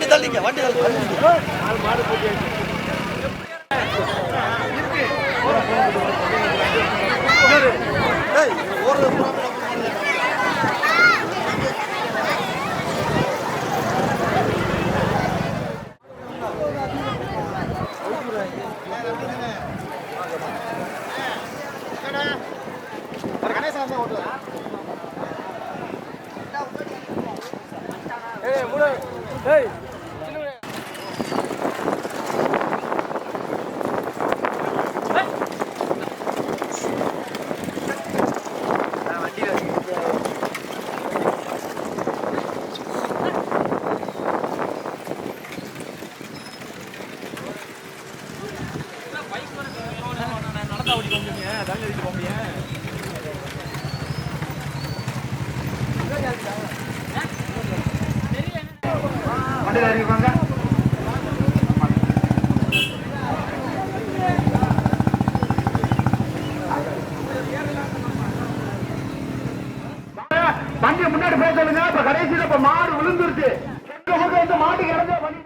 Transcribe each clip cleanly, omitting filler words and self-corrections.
வண்டி தள்ளிங்க வண்டி Hey! வண்டி முன்னாடி போக சொல்லுங்க. இப்ப கடைசியில இப்ப மாடு விழுந்துருச்சு. மாட்டுக்கு இறந்த வண்டி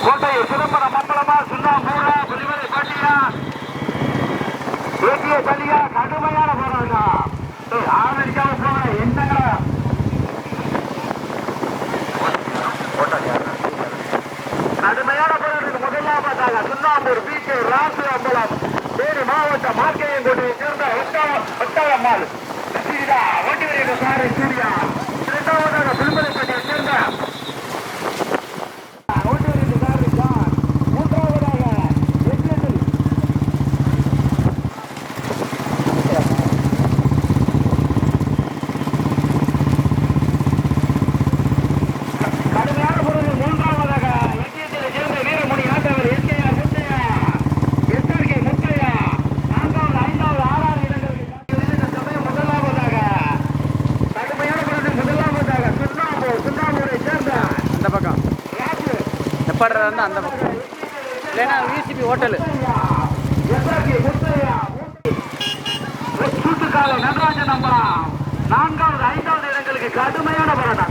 கோட்டை சிதம்பரம் மம்பளமா சுண்ணாம்பூரா புலிமலை பாட்டியா ஏற்றிய தள்ளியா கடுமையான போராட்டம். ஆதரிக்காம போன என்னங்களா கடுமையான போராட்டத்துக்கு முதலாவதாக சுண்ணாம்பூர் பி.கே. ராசு அம்பலம் தேனி மாவட்டம் மார்க்கையங்கோட்டையை சேர்ந்த ஒட்டாளம்மாள் வண்டி வரைய சாரை சூர்யா. இரண்டாவதாக புலிமலைப்பட்டியை சேர்ந்த அந்த பக்கம் இல்லைன்னா விசிபி ஹோட்டலு நடராஜன் அம்மா 4வது 5வது இடங்களுக்கு கடுமையான போராட்டம்.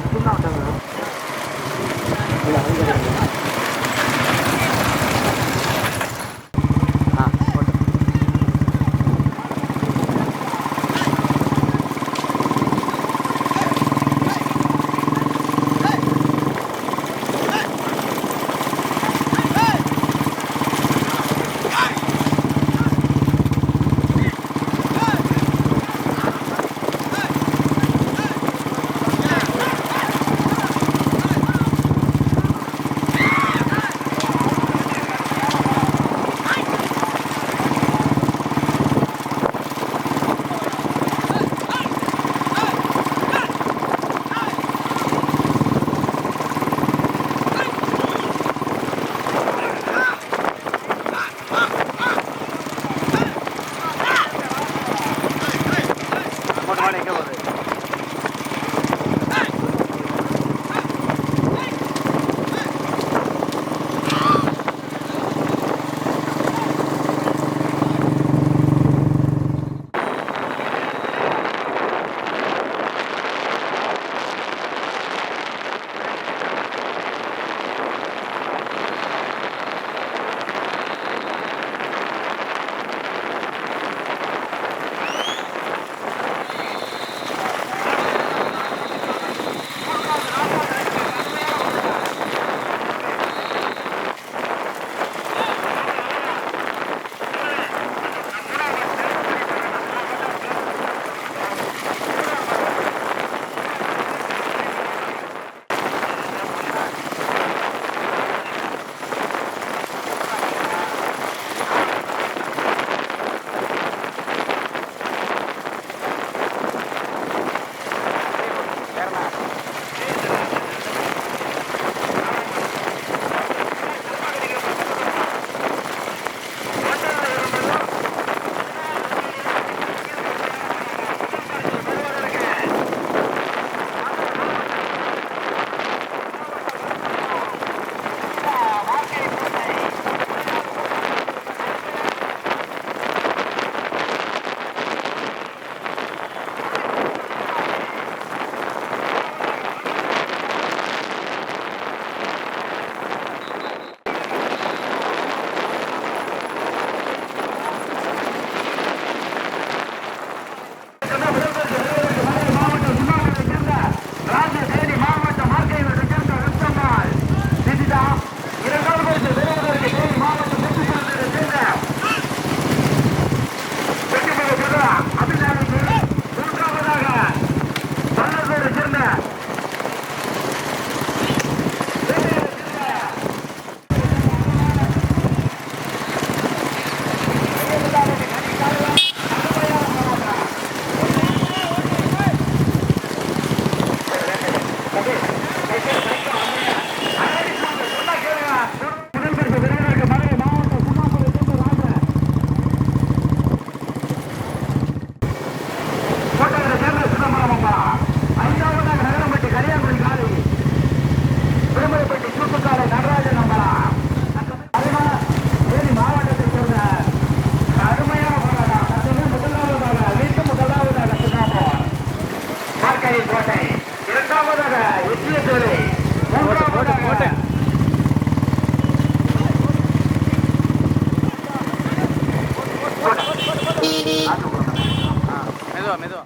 மெதுவா மெதுவா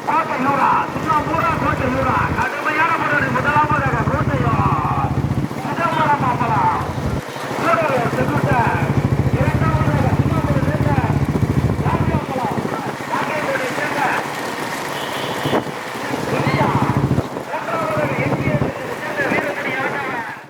கோட்டையூரா சின்னம்பூரா கோட்டையூரா கடுமையான முறையில் முதலாவதாக கோட்டையூர் சிதம்பரம் மாம்பலம் கூடலூர் செங்குட்டர் இரண்டாவதாக சின்னம்பூர் சேர்ந்த ராஜாம்பலம் நாகைக்கோட்டை சேர்ந்த இந்தியா மூன்றாவதாக எங்கிய சேர்ந்த வீரமணி ஆட்டவர்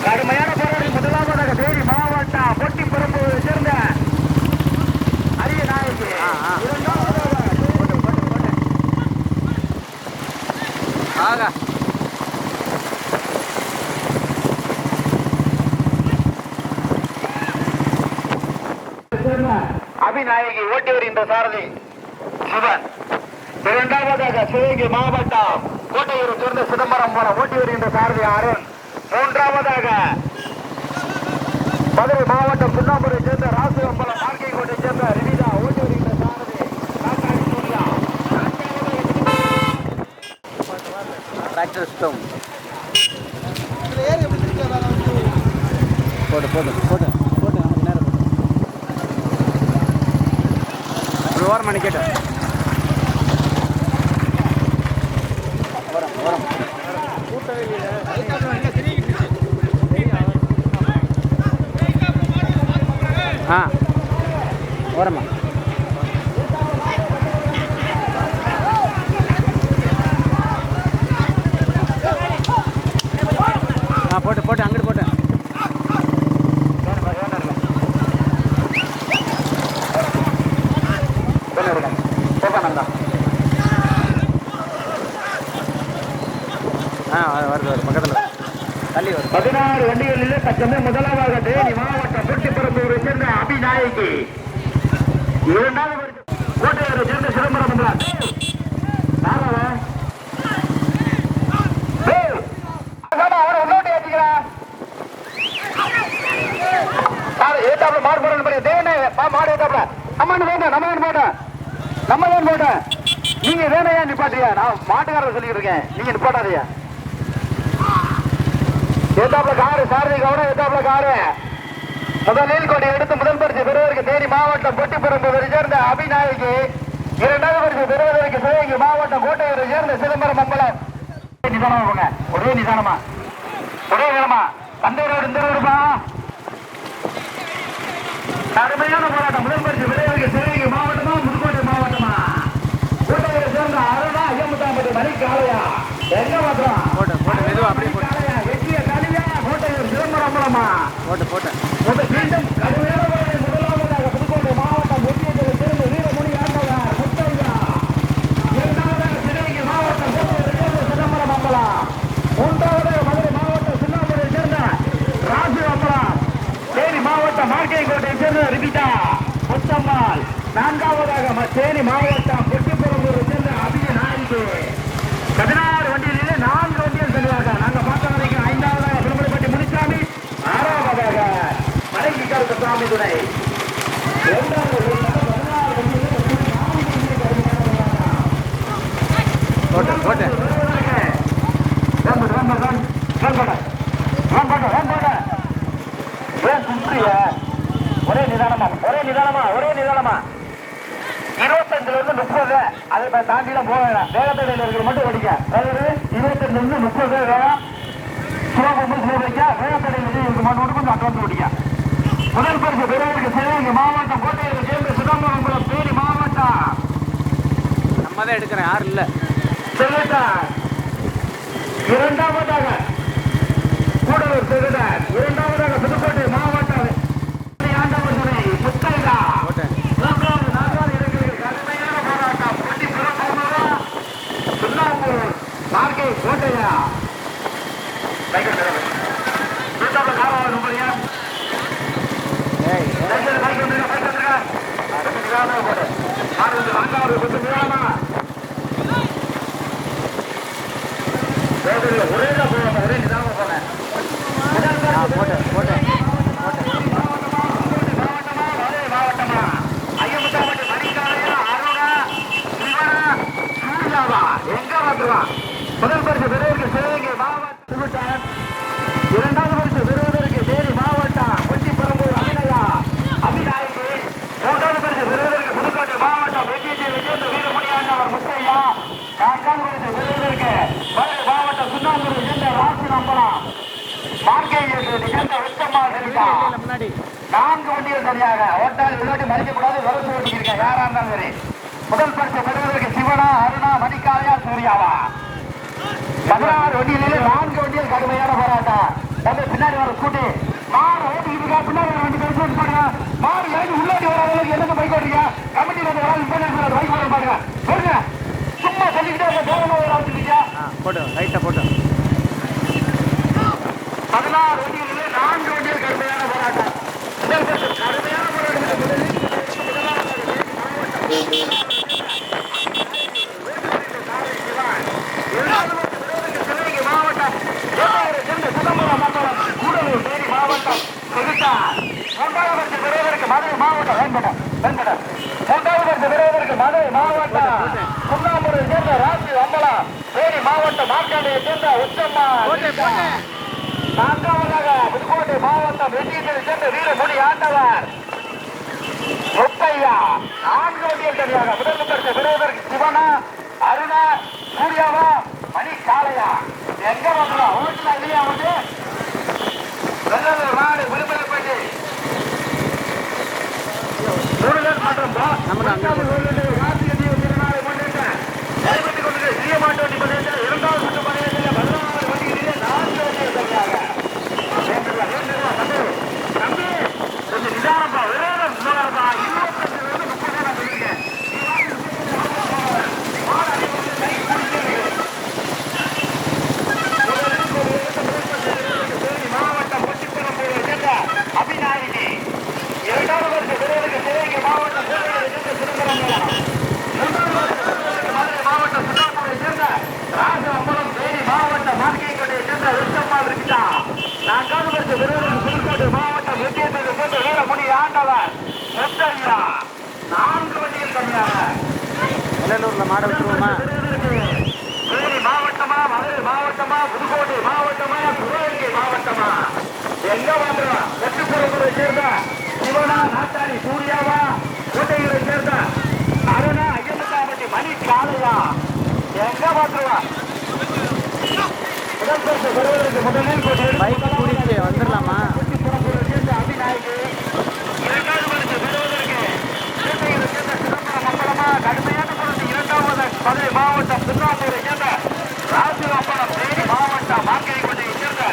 கடுமையான போராடி முதலாவதாக தேனி மாவட்டம் பொட்டி புறப்பூரை சேர்ந்த அரிய நாயகி ஆகா அபிநாயகி ஓட்டி வருகின்ற சாரதி சிவன் இரண்டாவதாக சிவகங்கை மாவட்டம் கோட்டையூரை சேர்ந்த சிதம்பரம் போல ஓட்டி வருகின்ற சாரதி அருண் மூன்றாவதாக மதுரை மாவட்டம் சுண்ணாம்பூரை சேர்ந்த ராசுவம்பலம் நாகைக்கோட்டை சேர்ந்த ரினிதா ஓட்டி வருகின்ற சாரதி டிராக்டர் ஸ்டோம் போட்டு போட்டு போட்டு போட்டு நமக்கு நேரம் ஒரு வாரம் மணி கேட்டேன் வரோம் வரோம் ஆ வரமா ஆ போட்டு போட்டு அங்கிட்டு போட்டேன் வருது வருது பக்கத்தில் தள்ளி வரும் 16 வண்டிகளில் தச்சமே முதலாவதாக தேனி மாவட்டம் பொட்டிப்பரம்பூரை சேர்ந்த அபிநாயகி இரண்டாவது கோட்டையூரை சேர்ந்த சிதம்பரம் அவரை உள்ளோட்டி ஏற்றிக்கிறேன் ஏத்தாப்புல மாடு போடணும் தேவனே மாடு ஏத்தாப்புல நம்ம போட்டேன் நீங்க வேணையா நிப்பாட்டியா நான் மாட்டுக்காரர் சொல்லிட்டு இருக்கேன் நீங்க நிப்பாட்டாதையா ஏத்தாப்புல காரு சாரதி கவனம் ஏத்தாப்புல காரு முதலில் கொடி எடுத்து முதல் பரிசு பெறுவதற்கு தேனி மாவட்டம் பொட்டிப்புறம்பூரை சேர்ந்த அபிநாயகி இரண்டாவது பரிசு பெறுவதற்கு சிவகங்கை மாவட்டம் கோட்டையூரை சேர்ந்த சிதம்பரம் மம்பலம் நிதானமா போங்க ஒரே நிதானமா தந்தை ரோடு இந்த ரோடுப்பா கடுமையான போராட்டம் முதல் பரிசு பெறுவதற்கு சிவகங்கை மாவட்டமா புதுக்கோட்டை மாவட்டமா கோட்டையூரை சேர்ந்த அருணா ஐயமுத்தாம்பட்டி மணி காளையா எங்க மாத்திரம் போட்டு போட்டு மீண்டும் முதலாவதாக புதுக்கோட்டை மாவட்டம் ஒட்டியத்தில் சேர்ந்த வீரமணி ஆண்டவர் முத்தையா இரண்டாவதாக சிவகங்கை மாவட்டம் சிதம்பரம் அம்பலம் மூன்றாவதாக மதுரை மாவட்டம் சுண்ணாம்பூரை சேர்ந்த ராஜு அம்பலம் தேனி மாவட்டம் நாகைக்கோட்டையை சேர்ந்த ரிபிதா முத்தம்மாள் நான்காவதாக தேனி மாவட்டம் பொட்டிப்புறம்பூரை சேர்ந்த அபிய நாயுடு 16 வண்டிகளிலே 4 வண்டிகள் செல்வாங்க நாங்க பார்த்த வரைக்கும் 5ஆவதாக திருமலைப்பட்டி முனிசாமி 6ஆவதாக மலைக்கு கருத்து சாமி துணை போட்டு போட்டு ஒரே நிதானமா 25ல இருந்து 30 அதை தாண்டிலாம் போக வேணாம் வேகத்தடையில் இருக்கிற மட்டும் ஓடிக்க அதாவது 25ல இருந்து 30 வேகம் வேகத்தடையில் இருக்கிற மட்டும் கொஞ்சம் அட்வான்ஸ் ஓடிக்க முதல் பரிசு பெறுவதற்கு சிவகங்கை மாவட்டம் கோட்டையூரை சேர்ந்த சிதம்பரம் தேனி மாவட்டம் நம்ம தான் எடுக்கிறேன் யாரும் இல்லை இரண்டாவதாக கூடலூர் செகுடர் இரண்டாவதாக புதுக்கோட்டை மாவட்டம் ஆண்டவர் துணை முத்தையா மூன்றாவது ஏய் ஒரே ஒரே நிதானமா போனேன். போட்டேன் போட்டேன் மாவட்டமா ஐயமுத்தாம்பட்டி மணிக்காலையா அருணா சிவனா சூர்யாவா எங்க வந்துருவான்? முதல் பரிசு பெறுவதற்கு சிவகங்கை மாவட்டம், இரண்டாவது பரிசு பெறுவதற்கு தேனி மாவட்டம் கொச்சிபரம்பூர் அபிநயா அபிநாயகி, மூன்றாவது பரிசு பெறுவதற்கு புதுக்கோட்டை மாவட்டம் வெற்றியை சேர்ந்த வீரமணி ஆண்டவர் முத்தையா, நான்காவது பரிசு பெறுவதற்கு மதுரை மாவட்டம் சுண்ணாம்பூர் சேர்ந்த ராசி நம்பலாம் முன்னாடி 4 வண்டிகள் சரியாக ஓட்டால் விளையாட்டு மதிக்கக்கூடாது. வரசு ஓட்டிருக்கேன் யாரா இருந்தாலும் சரி. முதல் பரிசு பெறுவதற்கு சிவனா அருணா மணிக்காலையா சூர்யாவா 16 வண்டிகளிலே 4 வண்டிகள் கடுமையான போராட்டம். நம்ம பின்னாடி வர ஸ்கூட்டி மாறு ஓட்டிக்கிட்டு இருக்கா, பின்னாடி வர வண்டி பேசி பாருங்க. மாறு ஏறி உள்ளாடி வர அளவுக்கு என்னங்க பைக் ஓட்டுறீங்க? கமிட்டி வந்து பைக் ஓட பாருங்க பாருங்க. சும்மா சொல்லிக்கிட்டே இருக்க போட்டு ரைட்டா போட்டு 16 வண்டிகளிலே 4 வண்டிகள் கடுமையான போராட்டம். கடுமையான மாவட்டம் சிதம்பரம் மண்டலம் கூடலூர் தேனி மாவட்டம் மூன்றாவது பரிசு பெறுவதற்கு மதுரை மாவட்டம் மூன்றாவது பரிசு பெறுவதற்கு மதுரை மாவட்டம் சுண்ணாம்பூரை சேர்ந்த ராசி அம்பலம், தேனி மாவட்டம் மார்க்காண்டையை சேர்ந்த உச்சம்மா, நான்காவதாக புதுக்கோட்டை மாவட்டம் வெற்றியை சேர்ந்த வீரமணி ஆண்டவர் முத்தையா. 4 வண்டிகள் சரியாக முதல் பரிசு பெறுவதற்கு சிவனா அருணா சூர்யாவா மணிக்காலையா எங்க வந்துடும்? ஓட்டுல இல்லையா வந்து வெள்ளலூர் நாடு விரும்பலப்பட்டி முருகன் மற்றும் ராசிய திருநாளை முன்னிட்டு நடைபெற்றுக் கொண்டு சீயமாட்டு வண்டி பந்தயத்தில் 2வது சுற்று பந்தயத்தில் 16 வண்டிகளிலே 4 வண்டிகள் சரியாக தம்பி கொஞ்சம் நிதானப்பா, விரோதம் இன்னொருப்பா 25 30 நான் சொல்லியிருக்கேன். மாவட்டம் கொச்சிபரம்பூரை சேர்ந்த அபிநாயகி, இரண்டாவது பரிசு பெறுவதற்கு சிவகங்கை மாவட்டம் சிதம்பரம், மூன்றாவது பரிசு மதுரை மாவட்டம் சுண்ணாம்பூரை சேர்ந்த ராஜ அம்பலம், தேனி மாவட்டம் மார்க்கையை சேர்ந்த உச்சம்மா இருக்கா, நான்காவது பரிசு பெறுவதற்கு புதுக்கோட்டை மாவட்டம் வெற்றியை சேர்ந்த வீரமணி ஆண்டவர் முத்தையா. 4 வண்டிகள் கம்மியாக வெள்ளலூர்ல மாட வச்சுருவோமா? தேனி மாவட்டமா, மதுரை மாவட்டமா, புதுக்கோட்டை மாவட்டமா, சிவகங்கை மாவட்டமா எங்க வந்துடும்? கொச்சிபரம்பூரை சேர்ந்த சிவனா நாட்டாளி சூர்யாவா, கோட்டைகளை சேர்ந்த அருணா ஐயமுத்தாம்பட்டி மணிக்காலையா எங்க வந்துருவா? முதல் பரிசு பெறுவதற்கு முதலில் பைக் கூட்டிட்டு வந்துடலாமா? கொச்சிபரம்பூரை சேர்ந்த அபிநாயகி, இரண்டாவது பரிசு பெறுவதற்கு கோட்டைகளை சேர்ந்த சிதம்பரம் மண்டலமா கடுமையான பொருள், இரண்டாவது மதுரை மாவட்டம் சுண்ணாம்பூரை சேர்ந்த ராசி அம்பலம், தேனி மாவட்டம் மார்க்கையை சேர்ந்த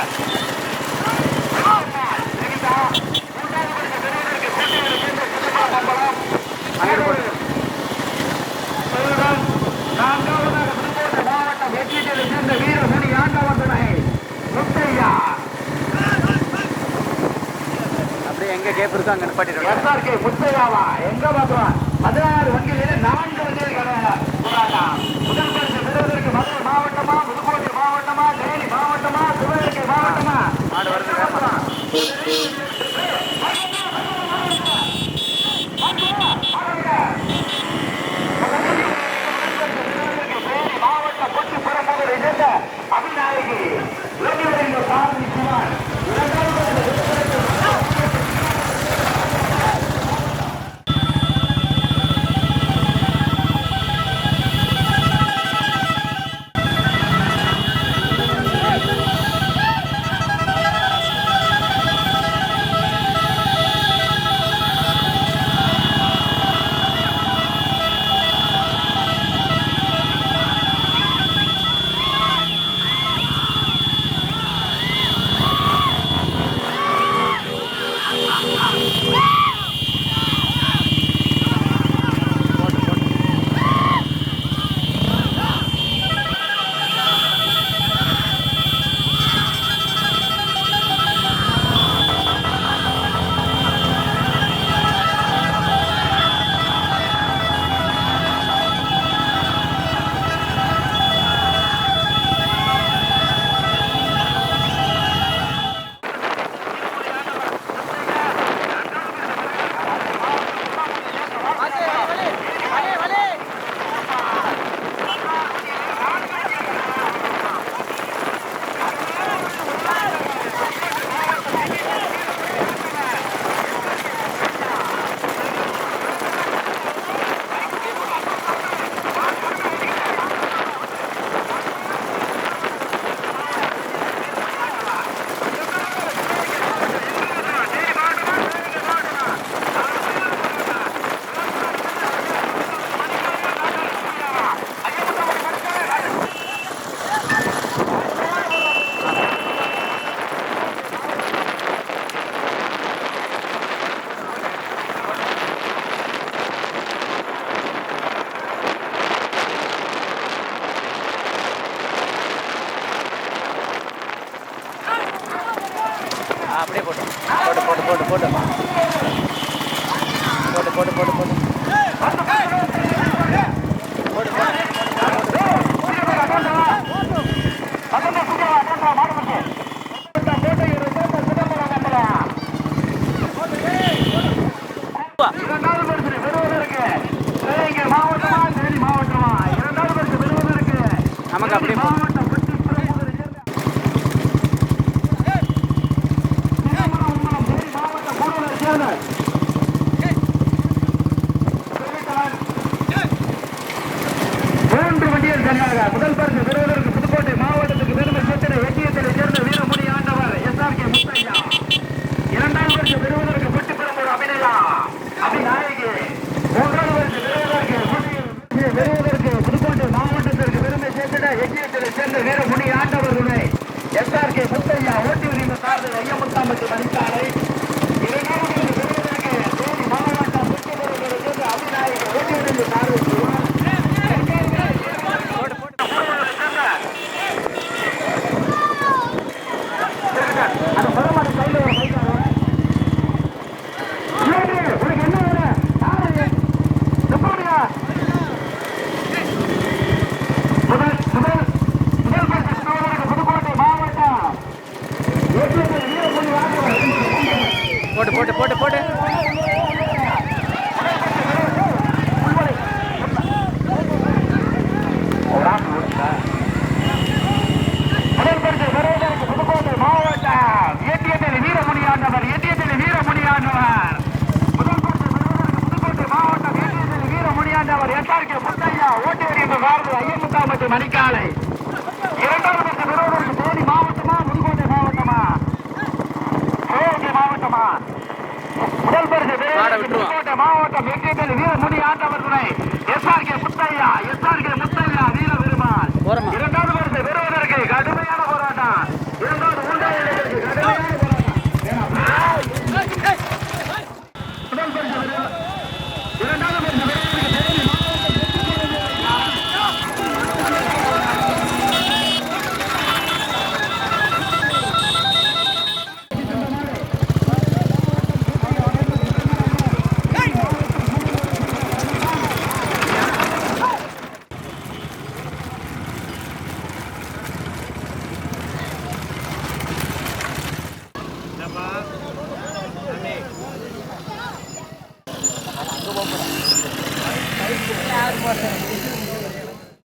நான்காவதாக புதுக்கோட்டை மாவட்டம் வெற்றியை சேர்ந்த வீரமணி ஆண்டவர் துணை முத்தையா. அப்படியே எங்க கேப் இருக்கோ அங்க நிப்பாட்டிடுவோம். SRK முத்தையாவா எங்க பார்க்கலாம்? 16 வண்டிகளிலே 4 வண்டிகள் போராட்டம். முதல் பரிசு பெறுவதற்கு மதுரை மாவட்டமா, புதுக்கோட்டை மாவட்டமா, தேனி மாவட்டமா, சிவகங்கை மாவட்டமா மாடு வருது மாவட்டம் கொச்சிபரம்பூரை சேர்ந்த அபிநாயகி, சாரதி சிவன், போட்டு போட்டு போட்டு நமக்கு அப்படியே மூன்று வண்டிகள் தனியாக முதல் பரிசு பெறுவதற்கு புதுக்கோட்டை மாவட்டத்துக்கு பெருமை சேர்த்த எட்டியத்தை சேர்ந்த வீரமுடி ஆண்டவர் SRK முத்தையா. இரண்டாவது பரிசு பெறுவதற்கு பெட்டிப்பெரும்பூர் அபிநயா அபிநாயகி. மூன்றாவது பரிசு பெறுவதற்கு புதுக்கோட்டை மாவட்டத்திற்கு பெருமை சேர்த்த எட்டியத்தை சேர்ந்த வீரமுடி ஆண்டவர் துணை SRK முத்தையா. ஓட்டி உரிமை சார்ந்த ஐயமுத்தாம்பட்டி மணிக்காலை. இரண்டாவது பரிசு பெறுவதற்கு தேனி மாவட்டம் பெட்டிப்பெரும்பூரை சேர்ந்த அபிநாயகி. ஓட்டி உரிமை சார்ந்த போட்டு போட்டு போட்டு போட்டு புதுக்கோட்டை மாவட்டம் ஏடிஎத்தில் வீரமுனியாண்டவர் புதுக்கோட்டை மாவட்டம் ஏடிஎத்தில் வீரமுனியாண்டவர் SRK முத்தையா. ஓட்டேரி என்று சார்ந்து ஐயமுத்தாம்பட்டி மணிக்காலை. இரண்டாவது பரிசு பெறுவதற்கு தேனி மாவட்டமா புதுக்கோட்டை மாவட்டமா சிவகங்கை மாவட்டமா? முதல் பரிசு பெறுவதற்கு புதுக்கோட்டை மாவட்டம் ஏடிஎத்தில் வீரமுனி ஆண்டவர் துணை SRK முத்தையா வீர பெருமாள். இரண்டாவது பரிசு பெறுவதற்கு கடுமையான போராட்டம். இரண்டாவது மூன்றாவது இடத்திற்கு கடுமையான போராட்டம். முதல் பரிசு இரண்டாவது பரிசு பெறுவதற்கு தேனி யார் போட்டேன்